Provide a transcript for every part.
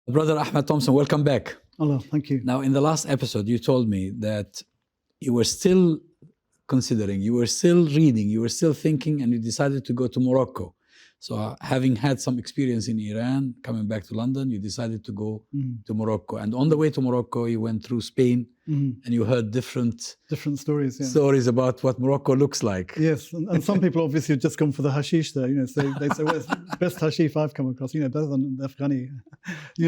Brother Ahmad Thomson, welcome back. Allah, thank you. Now, in the last episode, you told me that you were still considering, you were still reading, you were still thinking, and you decided to go to Morocco. So having had some experience in Iran, coming back to London, you decided to go to Morocco. And on the way to Morocco, you went through Spain and you heard different stories, yeah. stories about what Morocco looks like. Yes, and some people obviously have just come for the hashish there, so they say, well, it's the best hashish I've come across, better than the Afghani.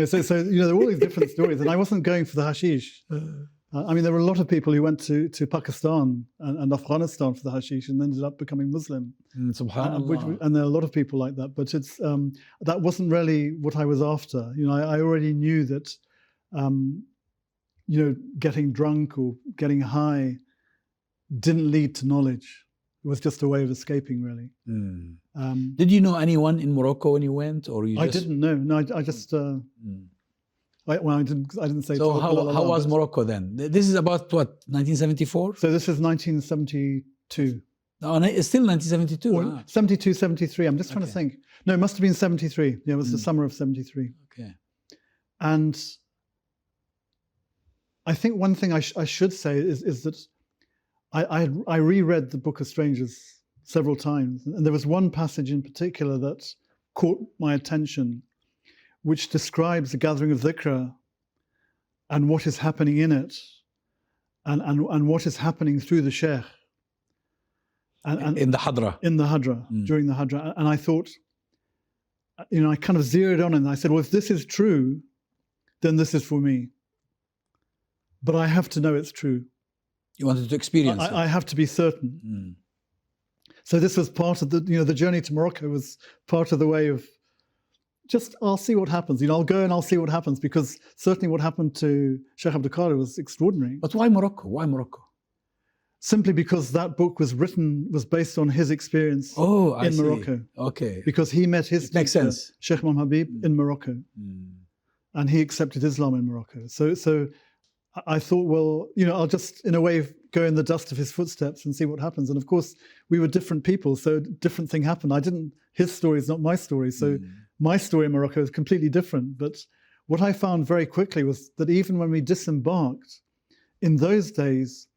So there are all these different stories, and I wasn't going for the hashish. There were a lot of people who went to Pakistan and Afghanistan for the hashish and ended up becoming Muslim. Subhanallah. And there are a lot of people like that, but it's that wasn't really what I was after. I already knew that, getting drunk or getting high didn't lead to knowledge. It was just a way of escaping, really. Did you know anyone in Morocco when you went, or you? I didn't know. No, I just. I didn't say. So how was Morocco then? This is about what, 1974? So this is 1972. Oh, it's still 1972. 72, 73. I'm just trying to think. No, it must have been 73. Yeah, it was the summer of 73. Okay. And I think one thing I should say is that I reread the Book of Strangers several times, and there was one passage in particular that caught my attention, which describes the gathering of dhikr and what is happening in it, and what is happening through the sheikh. And in the Hadra. In the Hadra, during the Hadra. And I thought, I kind of zeroed on and I said, well, if this is true, then this is for me. But I have to know it's true. You wanted to experience it. I have to be certain. So this was part of the journey to Morocco was part of the way of just, I'll see what happens. I'll go and I'll see what happens, because certainly what happened to Sheikh Abdul Qadir was extraordinary. But why Morocco? Why Morocco? Simply because that book was based on his experience in Morocco. Okay. Because he met his teacher, Sheikh Imam Habib, in Morocco. And he accepted Islam in Morocco. So I thought, well, I'll just, in a way, go in the dust of his footsteps and see what happens. And of course, we were different people, so different thing happened. His story is not my story. So my story in Morocco is completely different. But what I found very quickly was that even when we disembarked, in those days,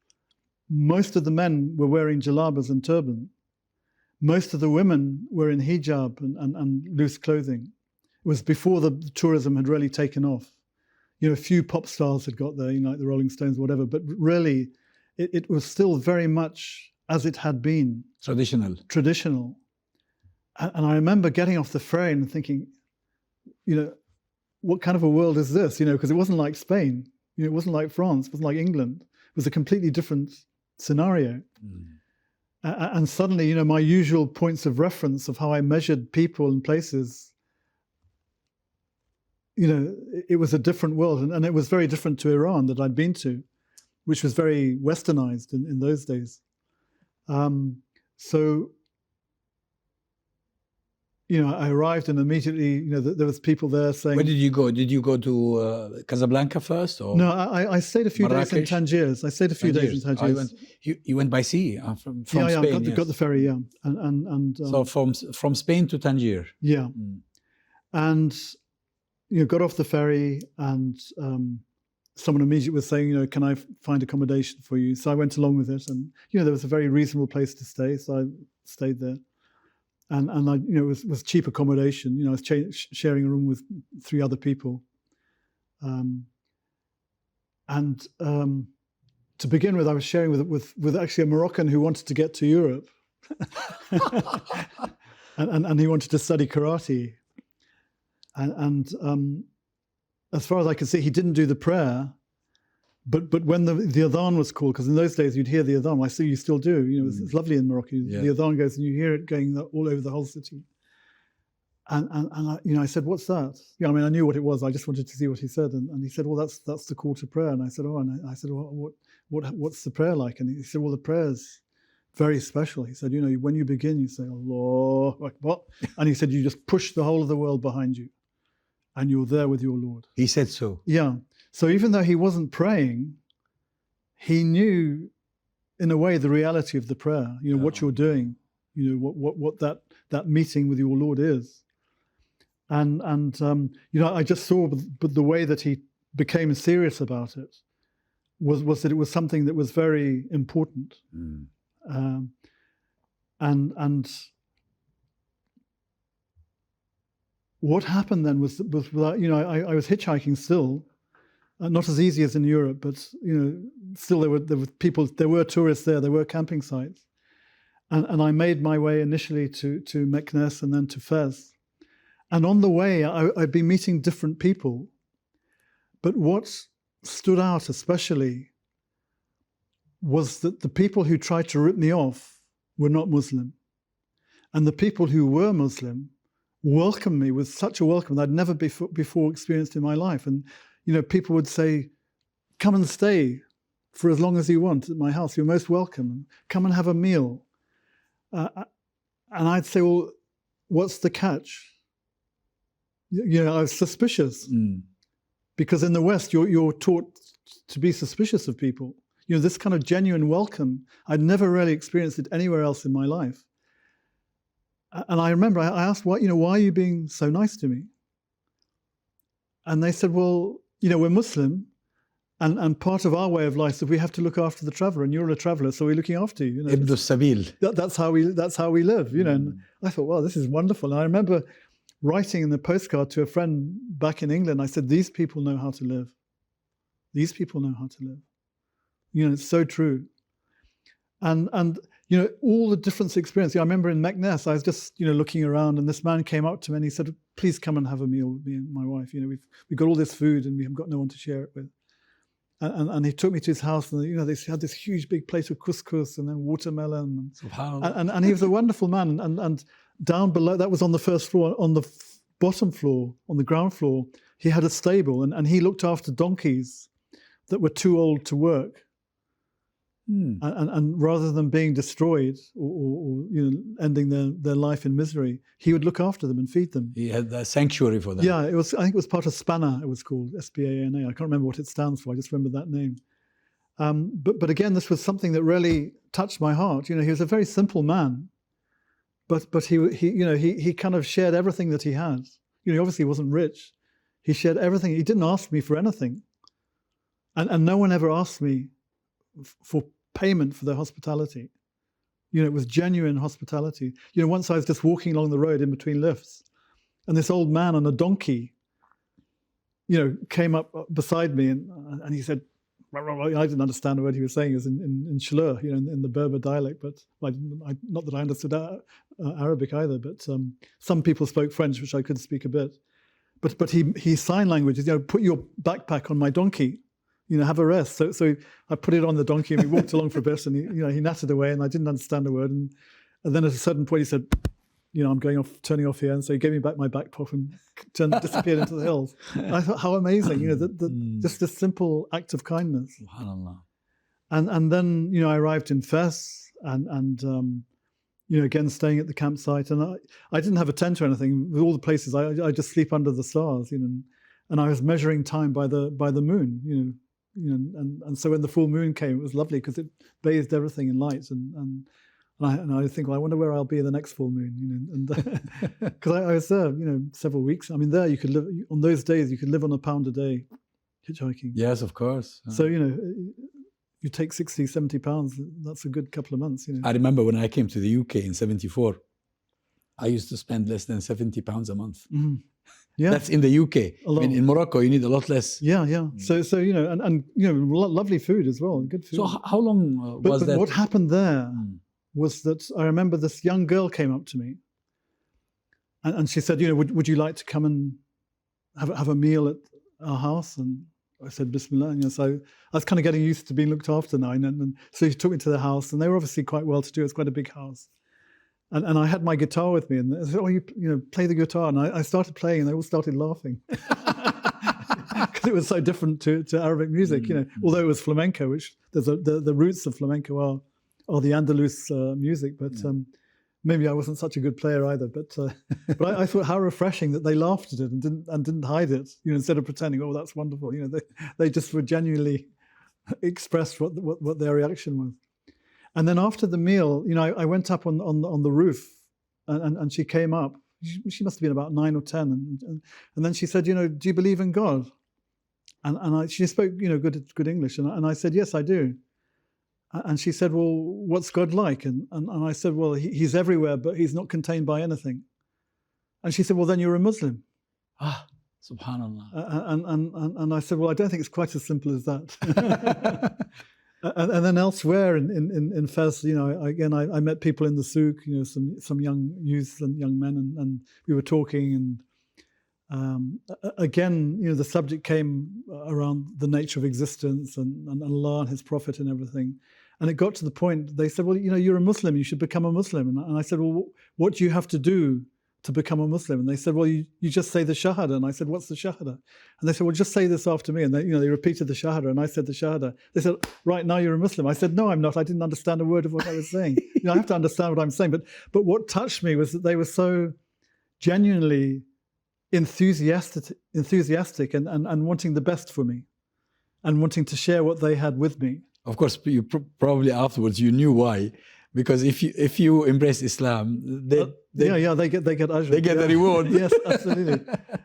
most of the men were wearing jalabas and turban. Most of the women were in hijab and loose clothing. It was before the tourism had really taken off. A few pop stars had got there, like the Rolling Stones or whatever, but really it was still very much as it had been. Traditional. And I remember getting off the ferry and thinking, what kind of a world is this? Because it wasn't like Spain, it wasn't like France, it wasn't like England. It was a completely different scenario. And suddenly, my usual points of reference of how I measured people and places, it was a different world. And it was very different to Iran that I'd been to, which was very westernized in those days. I arrived and immediately, there was people there saying... Where did you go? Did you go to Casablanca first? Or no, I stayed a few days in Tangier. I stayed a few days in Tangier. You went by sea from Spain? Yeah, got the ferry, yeah. So from Spain to Tangier? Yeah. And, got off the ferry and someone immediately was saying, can I find accommodation for you? So I went along with it. And, there was a very reasonable place to stay. So I stayed there. And I, it was cheap accommodation. I was sharing a room with 3 other people. To begin with, I was sharing with actually a Moroccan who wanted to get to Europe. and he wanted to study karate. And as far as I could see, he didn't do the prayer. But when the adhan was called, because in those days you'd hear the adhan, I see you still do. It's lovely in Morocco. Yeah. The adhan goes and you hear it going all over the whole city. And I said, "What's that?" I knew what it was. I just wanted to see what he said. And he said, "Well, that's the call to prayer." And I said, "Oh," and I said, "Well, what's the prayer like?" And he said, "Well, the prayer's very special." He said, "When you begin, you say Allahu Akbar," and he said, "You just push the whole of the world behind you, and you're there with your Lord." He said so. Yeah. So even though he wasn't praying, he knew, in a way, the reality of the prayer. What you're doing. What that meeting with your Lord is. And you know, I just saw, but the way that he became serious about it was that it was something that was very important. And what happened then was you know, I was hitchhiking still, not as easy as in Europe, but you know, still there were people, there were tourists there were camping sites, and I made my way initially to Meknes and then to Fez, and on the way I'd be meeting different people, but what stood out especially was that the people who tried to rip me off were not Muslim, and the people who were Muslim welcomed me with such a welcome that I'd never before experienced in my life. And you know, people would say, "Come and stay for as long as you want at my house. You're most welcome. Come and have a meal." And I'd say, "Well, what's the catch?" You know, I was suspicious because in the West, you're taught to be suspicious of people. You know, this kind of genuine welcome, I'd never really experienced it anywhere else in my life. And I remember I asked, "Why are you being so nice to me?" And they said, "Well, you know, we're Muslim, and part of our way of life is that we have to look after the traveller, and you're a traveller, so we're looking after you." You know, Ibn Sabil. That's how we live. You know, and I thought, "Wow, this is wonderful." And I remember writing in the postcard to a friend back in England. I said, "These people know how to live. These people know how to live." You know, it's so true. And you know, all the different experiences. I remember in Meknes, I was just, you know, looking around, and this man came up to me and he said, "Please come and have a meal with me and my wife. You know, we've got all this food and we have got no one to share it with." And he took me to his house, and you know, they had this huge big plate of couscous and then watermelon. And he was a wonderful man. And down below, that was on the first floor. On the bottom floor, on the ground floor, he had a stable, and he looked after donkeys that were too old to work. And rather than being destroyed or you know, ending their life in misery, he would look after them and feed them. He had a sanctuary for them. Yeah, I think it was part of SPANA. It was called SPANA. I can't remember what it stands for. I just remember that name. But again, this was something that really touched my heart. You know, he was a very simple man, but he you know, he kind of shared everything that he had. You know, he obviously wasn't rich. He shared everything. He didn't ask me for anything, and no one ever asked me for payment for their hospitality. You know, it was genuine hospitality. You know, once I was just walking along the road in between lifts, and this old man on a donkey, you know, came up beside me, and he said, I didn't understand a word he was saying. It was in Shlur, you know, in the Berber dialect, but not that I understood Arabic either, but some people spoke French, which I could speak a bit. But he sign language, you know, "Put your backpack on my donkey, you know, have a rest." So I put it on the donkey, and we walked along for a bit, and he nattered away, and I didn't understand a word. And then at a certain point he said, "You know, I'm turning off here." And so he gave me back my backpack and disappeared into the hills. And I thought, how amazing, you know, just this simple act of kindness. SubhanAllah. And then, you know, I arrived in Fez, and you know, again, staying at the campsite. And I didn't have a tent or anything. With all the places, I just sleep under the stars, you know. And I was measuring time by the moon, you know, and so when the full moon came, it was lovely because it bathed everything in light. And I think, well, I wonder where I'll be the next full moon, you know. And because I was there, you know, several weeks. I mean, there you could live on those days. You could live on £1 a day, hitchhiking. Yes, of course. So you know, you take 60, 70 pounds. That's a good couple of months, you know. I remember when I came to the UK in '74, I used to spend less than £70 a month. Mm-hmm. Yeah, that's in the UK. I mean, in Morocco, you need a lot less. Yeah. So you know, and you know, lovely food as well, good food. So how long was that? But what happened there was that I remember this young girl came up to me, and she said, you know, would you like to come and have a meal at our house? And I said, Bismillah. And, you know, so I was kind of getting used to being looked after now. And so she took me to the house, and they were obviously quite well to do. It's quite a big house. And I had my guitar with me, and they said, "Oh, you know, play the guitar." And I started playing, and they all started laughing because it was so different to Arabic music, you know. Although it was flamenco, which the roots of flamenco are the Andalus music, but maybe I wasn't such a good player either. But I thought how refreshing that they laughed at it and didn't hide it, you know, instead of pretending, "Oh, that's wonderful," you know. They just were genuinely expressed what their reaction was. And then after the meal, you know, I went up on the roof, and she came up, she must have been about 9 or 10. And then she said, do you believe in God? And she spoke, good English. And I said, yes, I do. And she said, well, what's God like? And I said, well, he's everywhere, but he's not contained by anything. And she said, well, then you're a Muslim. Subhanallah. And I said, well, I don't think it's quite as simple as that. And then elsewhere in Fez, I met people in the souk, some young youths and young men, and we were talking, and again, the subject came around the nature of existence and Allah and His Prophet and everything. And it got to the point, they said, well, you're a Muslim, you should become a Muslim. And I said, well, what do you have to do to become a Muslim? And they said, well, you just say the Shahada. And I said, what's the Shahada? And they said, well, just say this after me. And they repeated the Shahada, and I said the Shahada. They said, right, now you're a Muslim. I said, no, I'm not. I didn't understand a word of what I was saying. I have to understand what I'm saying. But what touched me was that they were so genuinely enthusiastic and wanting the best for me and wanting to share what they had with me. Of course, you probably afterwards you knew why, because if you embrace Islam, they get ajr. They get the reward. Yes, absolutely.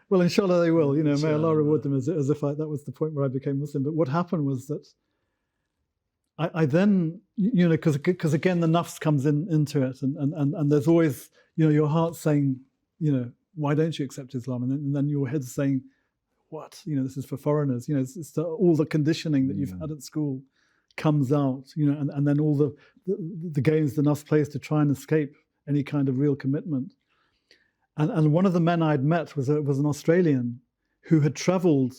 Well, inshallah they will. May Allah reward them as if that was the point where I became Muslim. But what happened was that I then, because again the nafs comes into it, and there's always your heart saying, why don't you accept Islam? And then your head's saying, what? This is for foreigners. It's all the conditioning that you've had at school comes out, and then all the games the nafs plays to try and escape any kind of real commitment. And one of the men I'd met was an Australian who had travelled.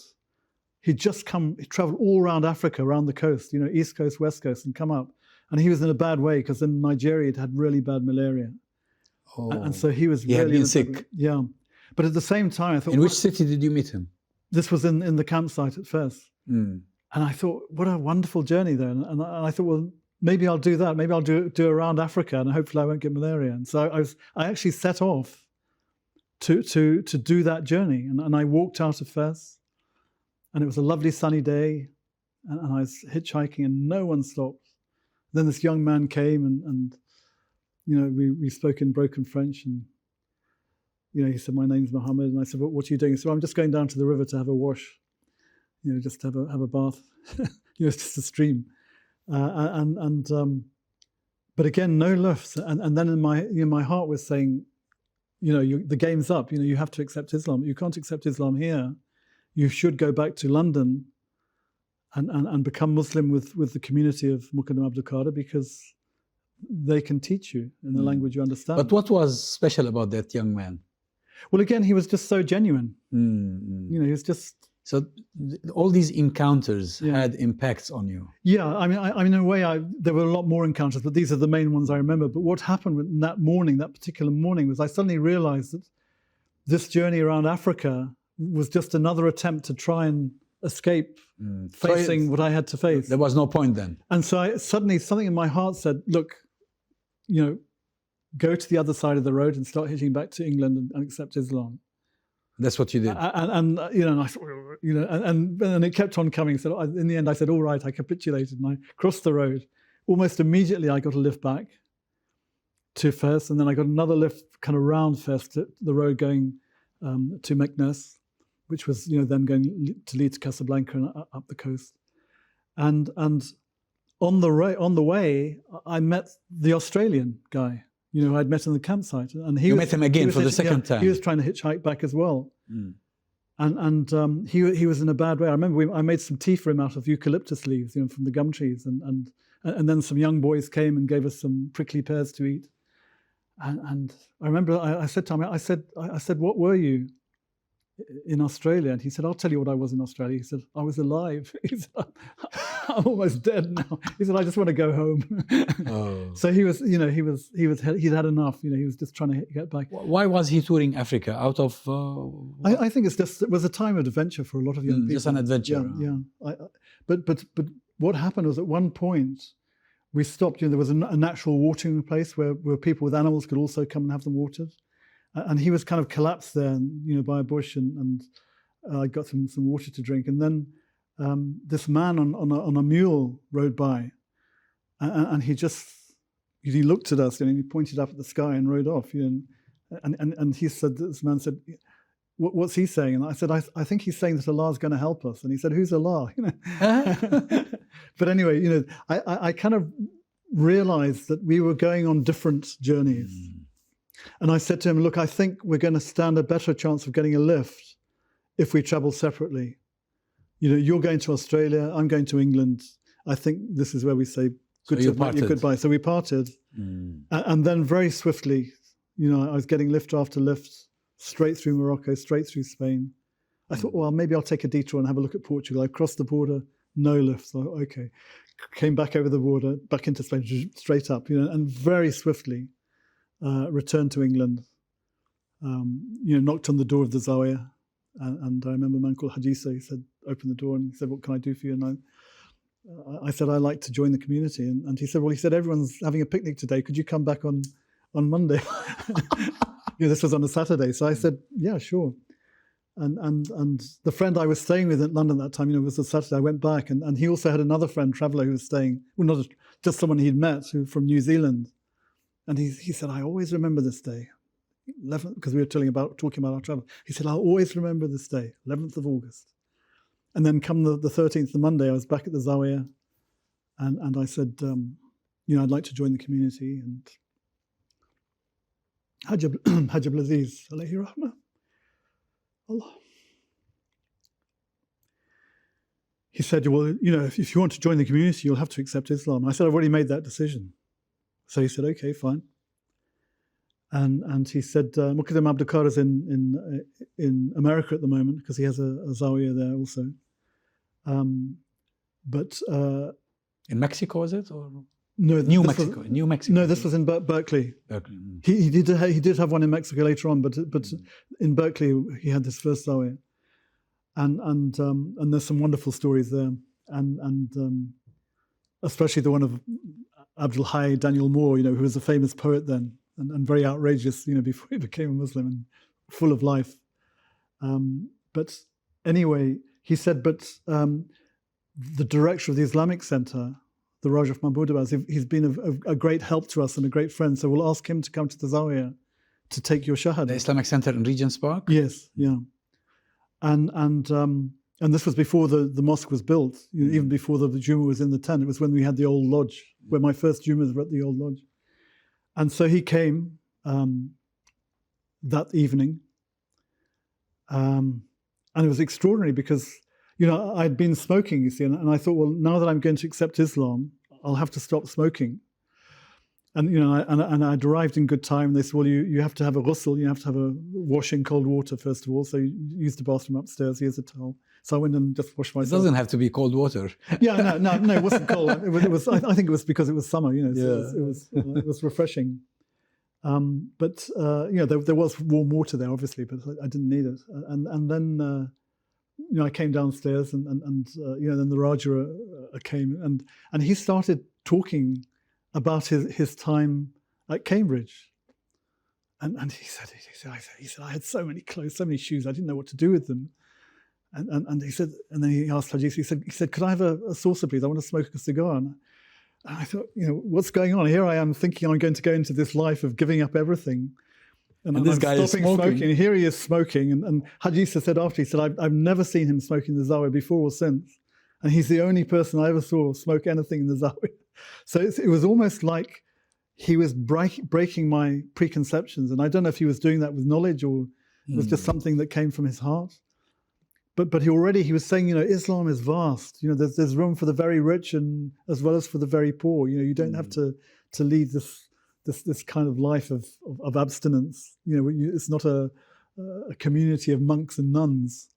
He travelled all around Africa, around the coast, East Coast, West Coast, and come up. And he was in a bad way because in Nigeria he'd had really bad malaria. Oh, and so he was he really had been sick. Yeah. But at the same time, I thought... In which city did you meet him? This was in the campsite at Fez. And I thought, what a wonderful journey there. And I thought, well, maybe I'll do that. Maybe I'll do around Africa, and hopefully I won't get malaria. And so I actually set off to do that journey. And I walked out of Fez, and it was a lovely sunny day, and I was hitchhiking, and no one stopped. Then this young man came, and we spoke in broken French, and he said, my name's Mohammed. And I said, what are you doing? He said, I'm just going down to the river to have a wash. Just to have a bath. It's just a stream. But again, no lufts. And then in my heart was saying, the game's up. You have to accept Islam. You can't accept Islam here. You should go back to London and become Muslim with the community of Muqaddam Abdul Qadir, because they can teach you in the language you understand. But what was special about that young man? Well, again, he was just so genuine. He was just... So all these encounters had impacts on you. Yeah, I mean, in a way, there were a lot more encounters, but these are the main ones I remember. But what happened in that morning, that particular morning, was I suddenly realized that this journey around Africa was just another attempt to try and escape facing what I had to face. There was no point then. And so suddenly something in my heart said, look, go to the other side of the road and start hitching back to England and accept Islam. That's what you did. And I thought, and it kept on coming. So in the end, I said, all right, I capitulated, and I crossed the road. Almost immediately, I got a lift back to Fez, and then I got another lift kind of round Fez to the road going to Meknes, which was then going to lead to Casablanca and up the coast. And on the way, I met the Australian guy. I'd met in the campsite, and you met him again for the second time. He was trying to hitchhike back as well, and he was in a bad way. I remember I made some tea for him out of eucalyptus leaves, from the gum trees, and then some young boys came and gave us some prickly pears to eat. And I remember I said to him, I said, what were you in Australia? And he said, I'll tell you what I was in Australia. He said, I was alive. He said, I'm almost dead now. He said, I just want to go home. Oh. So he was, he'd had enough. He was just trying to get back. Why was he touring Africa? Out of? I think it was a time of adventure for a lot of young people. Just an adventure. Yeah. But what happened was at one point we stopped. There was a natural watering place where people with animals could also come and have them watered. And he was kind of collapsed there, by a bush, and I got some water to drink. And then this man on a mule rode by, and he looked at us, and he pointed up at the sky and rode off. And he said, this man said, what's he saying? And I said, I think he's saying that Allah's going to help us. And he said, who's Allah? But anyway, I kind of realized that we were going on different journeys. And I said to him, look, I think we're going to stand a better chance of getting a lift if we travel separately. You're going to Australia, I'm going to England. I think this is where we say goodbye. So we parted. And then very swiftly, I was getting lift after lift, straight through Morocco, straight through Spain. I thought, well, maybe I'll take a detour and have a look at Portugal. I crossed the border, no lifts. So, okay. Came back over the border, back into Spain, straight up, and very swiftly returned to England. Knocked on the door of the Zawiya. And I remember a man called Hadisa, he said, open the door, and he said, what can I do for you? And I said, I'd like to join the community. And he said, everyone's having a picnic today. Could you come back on Monday? This was on a Saturday. So I said, yeah, sure. And the friend I was staying with in London at that time, was a Saturday. I went back, and he also had another friend, traveller, who was staying, well, not just someone he'd met from New Zealand. And he said, I always remember this day. 11th, because we were talking about our travel. He said, I'll always remember this day, 11th of August. And then come the 13th, the Monday, I was back at the Zawiya, and I said, I'd like to join the community. And Hajab Aziz, alayhi rahmah, Allah. He said, well, if you want to join the community, you'll have to accept Islam. I said, I've already made that decision. So he said, okay, fine. And he said, Muqaddam Abdulkar is in America at the moment because he has a Zawiya there also. But in Mexico, was it? Or no, New Mexico. No, this was in Berkeley. Berkeley. He did have one in Mexico later on, but in Berkeley he had this first Zawiya, and there's some wonderful stories there, and especially the one of Abdul Hayy Daniel Moore, who was a famous poet then. And very outrageous, before he became a Muslim, and full of life. But anyway, he said, but the director of the Islamic Center, the Rajaf Mahmoudabad, he's been a great help to us and a great friend. So we'll ask him to come to the Zawiya to take your shahada. The Islamic Center in Regent's Park? Yes, yeah. And this was before the mosque was built, even before the Jummah was in the tent. It was when we had the old lodge, where my first Jummahs were at the old lodge. And so he came that evening, and it was extraordinary because, I'd been smoking, you see, and I thought, well, now that I'm going to accept Islam, I'll have to stop smoking. And, and I'd arrived in good time, and they said, well, you have to have a ghusl, you have to have a wash in cold water, first of all, so you use the bathroom upstairs, here's a towel. So I went and just washed myself. It doesn't have to be cold water. Yeah, no, it wasn't cold. It was. I think it was because it was summer. It was refreshing. But there was warm water there, obviously, but I didn't need it. And then I came downstairs, and then the Raja came, and he started talking about his time at Cambridge. And he said, I had so many clothes, so many shoes, I didn't know what to do with them. And he said, and then he asked Hadith, he said, could I have a saucer, please? I want to smoke a cigar. And I thought, what's going on? Here I am thinking I'm going to go into this life of giving up everything. And this guy is smoking. And here he is smoking. And Hadith said after, he said, I've never seen him smoke in the Zawiya before or since. And he's the only person I ever saw smoke anything in the Zawiya. So it was almost like he was breaking my preconceptions. And I don't know if he was doing that with knowledge or it was just something that came from his heart. But he was saying, Islam is vast. There's room for the very rich and as well as for the very poor. You don't have to lead this kind of life of abstinence. It's not a community of monks and nuns.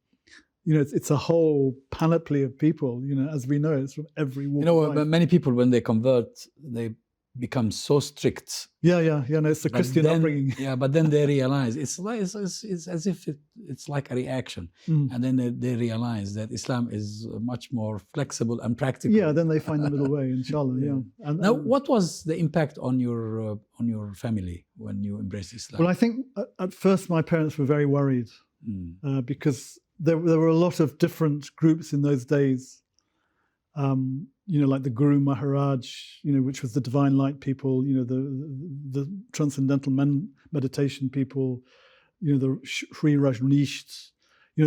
It's a whole panoply of people. As we know, it's from every walk of life. Many people when they convert, they become so strict. Yeah. No, it's the Christian upbringing. Yeah, but then they realize it's as if it's like a reaction, and then they realize that Islam is much more flexible and practical. Yeah, then they find the middle way, inshallah. Yeah. And now, what was the impact on your family when you embraced Islam? Well, I think at first my parents were very worried because there were a lot of different groups in those days. like the Guru Maharaj, which was the divine light people, the transcendental meditation people, the Sri Rajneesh,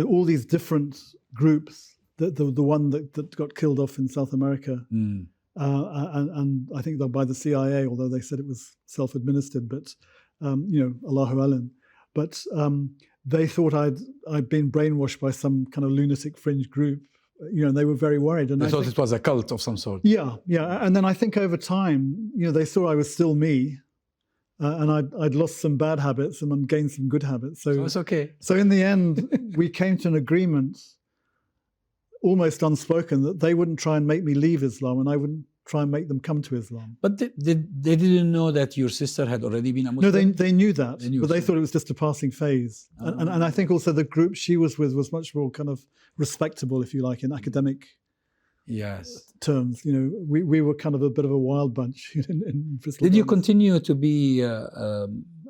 all these different groups. The one that got killed off in South America, and I think that by the CIA, although they said it was self-administered, but Allahu Alam. But they thought I'd been brainwashed by some kind of lunatic fringe group, and they were very worried. And I thought it was a cult of some sort. Yeah. And then I think over time, they saw I was still me, and I'd lost some bad habits and gained some good habits. So it's okay. So in the end, we came to an agreement, almost unspoken, that they wouldn't try and make me leave Islam, and I wouldn't try and make them come to Islam. But they didn't know that your sister had already been a Muslim? No, they knew that, but they thought it was just a passing phase. And I think also the group she was with was much more kind of respectable, if you like, in academic terms. We were kind of a bit of a wild bunch in Bristol. Did you continue to be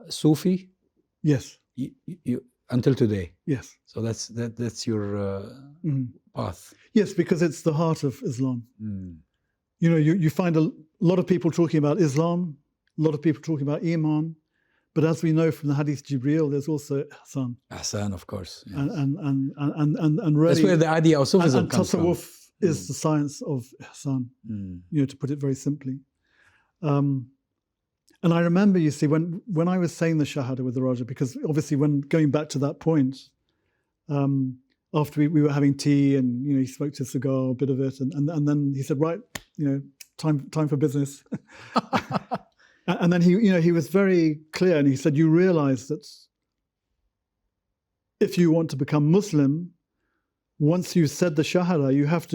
Sufi? Yes. You until today? Yes. So that's your path? Yes, because it's the heart of Islam. You find a lot of people talking about Islam, a lot of people talking about Iman, but as we know from the Hadith Jibreel, there's also Ihsan. Ihsan, of course. Yes. And really, that's where the idea of Sufism comes from. Tasawwuf is the science of Ihsan, to put it very simply. And I remember, you see, when I was saying the Shahada with the Raja, because obviously when going back to that point, after we were having tea and, he smoked a cigar, a bit of it, and then he said, right, time for business. And then he was very clear, and he said, you realize that if you want to become Muslim, once you've said the Shahada, you have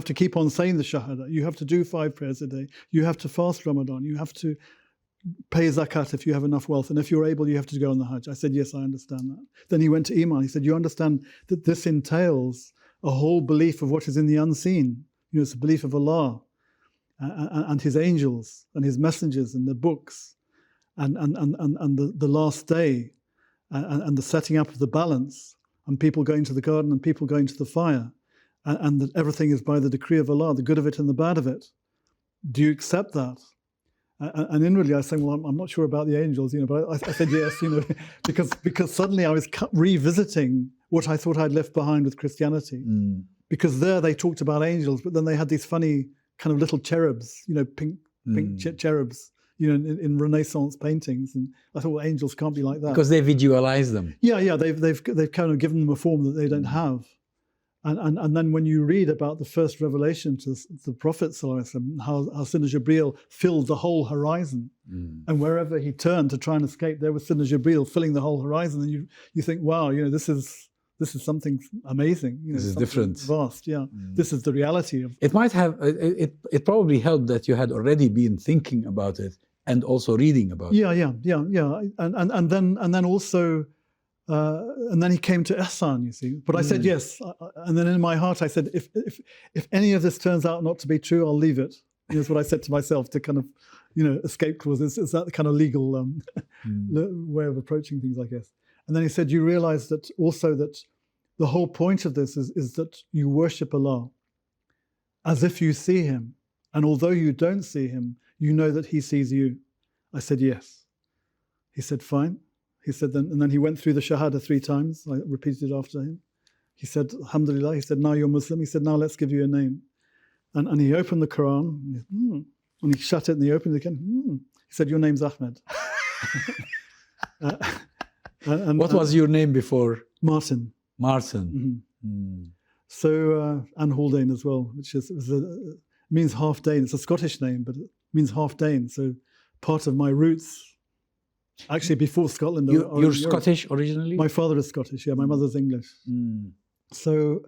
to keep on saying the Shahada. You have to do 5 prayers a day. You have to fast Ramadan. You have to pay zakat if you have enough wealth. And if you're able, you have to go on the Hajj. I said, yes, I understand that. Then he went to Iman. He said, you understand that this entails a whole belief of what is in the unseen. It's a belief of Allah and His angels and His messengers and the books and the last day and the setting up of the balance and people going to the garden and people going to the fire. And that everything is by the decree of Allah, the good of it and the bad of it. Do you accept that? And inwardly I was saying, well, I'm not sure about the angels, but I said yes, because suddenly I was revisiting what I thought I'd left behind with Christianity. Because there they talked about angels, but then they had these funny kind of little cherubs, pink cherubs, in Renaissance paintings. And I thought, well, angels can't be like that. Because they visualize them. Yeah, they've kind of given them a form that they don't have. And then when you read about the first revelation to the Prophet ﷺ, how Sayyidina Jibreel filled the whole horizon, and wherever he turned to try and escape, there was Sayyidina Jibreel filling the whole horizon, and you think, wow, this is something amazing. This is different, vast. Yeah, this is the reality of. It might have. It probably helped that you had already been thinking about it and also reading about it. Yeah, and then also. And then he came to Ihsan, you see. But I said yes. And then in my heart I said, if any of this turns out not to be true, I'll leave it. That's what I said to myself to kind of, escape towards this. Is that the kind of legal way of approaching things, I guess. And then he said, you realize that also that the whole point of this is that you worship Allah as if you see Him. And although you don't see Him, you know that He sees you. I said, yes. He said, fine. He said, and then he went through the Shahada 3 times. I repeated it after him. He said, Alhamdulillah. He said, now you're Muslim. He said, now let's give you a name. And he opened the Quran. And he shut it and he opened it again. He said, your name's Ahmad. What was your name before? Martin. Martin. So, and Haldane as well, which means half Dane. It's a Scottish name, but it means half Dane. So part of my roots. Actually, before Scotland. You're Scottish originally? My father is Scottish, yeah. My mother's English. So,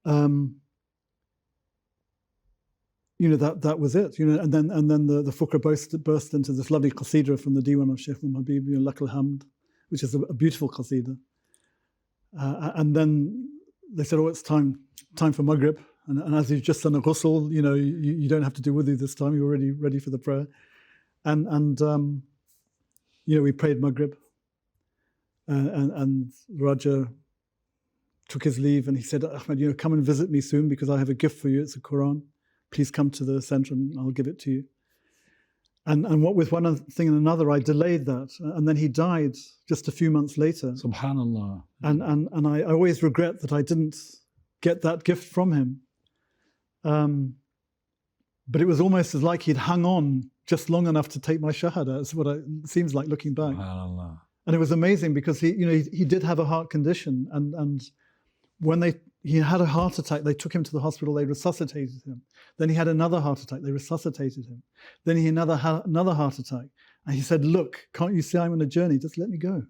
that was it. And then the Fukra burst into this lovely qasida from the Diwan of Sheikh Muhammad Habib, Lakal Hamd, which is a beautiful qasida. And then they said, oh, it's time for Maghrib. And as you've just done a ghusl, you don't have to do wudu this time. You're already ready for the prayer. And we prayed Maghrib, and Raja took his leave and he said, Ahmad, come and visit me soon because I have a gift for you. It's a Quran. Please come to the center and I'll give it to you. And what with one thing and another, I delayed that. And then he died just a few months later. Subhanallah. And I always regret that I didn't get that gift from him. But it was almost as like he'd hung on just long enough to take my shahada. That's what it seems like looking back. Subhanallah. And it was amazing because he did have a heart condition, and when he had a heart attack, they took him to the hospital. They resuscitated him. Then he had another heart attack. They resuscitated him. Then he had another heart attack, and he said, "Look, can't you see I'm on a journey? Just let me go."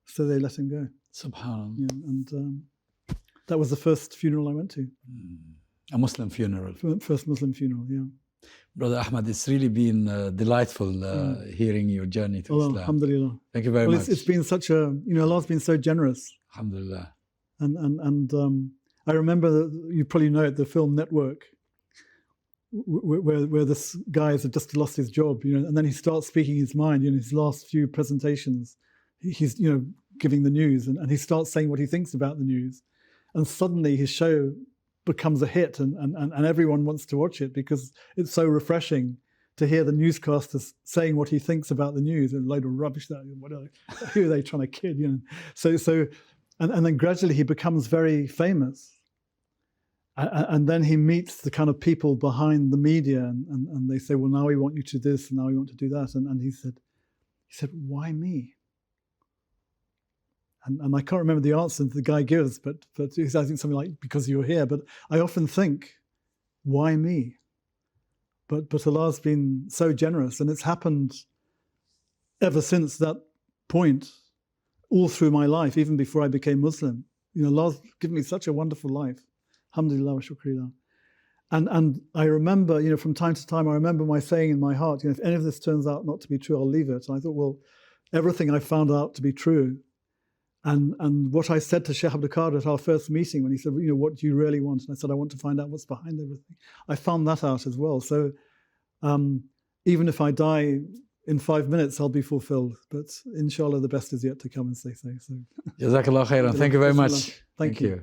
So they let him go. Subhanallah. Yeah, and that was the first funeral I went to. A Muslim funeral. First Muslim funeral. Yeah. Brother Ahmad, it's really been delightful hearing your journey to Islam. Alhamdulillah. Thank you very much. It's been such a, Allah's been so generous. Alhamdulillah. And I remember, you probably know it, the film Network, where this guy has just lost his job, and then he starts speaking his mind. His last few presentations, he's giving the news, and he starts saying what he thinks about the news, and suddenly his show becomes a hit, and everyone wants to watch it because it's so refreshing to hear the newscaster saying what he thinks about the news, and a load of rubbish that who are they trying to kid, So and then gradually he becomes very famous, and then he meets the kind of people behind the media, and they say, well, now we want you to this, and now we want to do that, and he said, why me? And I can't remember the answer the guy gives, but I think something like, because you're here. But I often think, why me? But Allah's been so generous, and it's happened ever since that point, all through my life, even before I became Muslim. Allah's given me such a wonderful life. Alhamdulillah wa shukrillah. And I remember, from time to time, I remember my saying in my heart, if any of this turns out not to be true, I'll leave it. And I thought, well, everything I found out to be true. And what I said to Sheikh Abdul Qadir at our first meeting, when he said, what do you really want? And I said, I want to find out what's behind everything. I found that out as well. So even if I die in 5 minutes, I'll be fulfilled. But inshallah, the best is yet to come, as they say. So, Jazakallah khairan. Thank you very much. Thank you.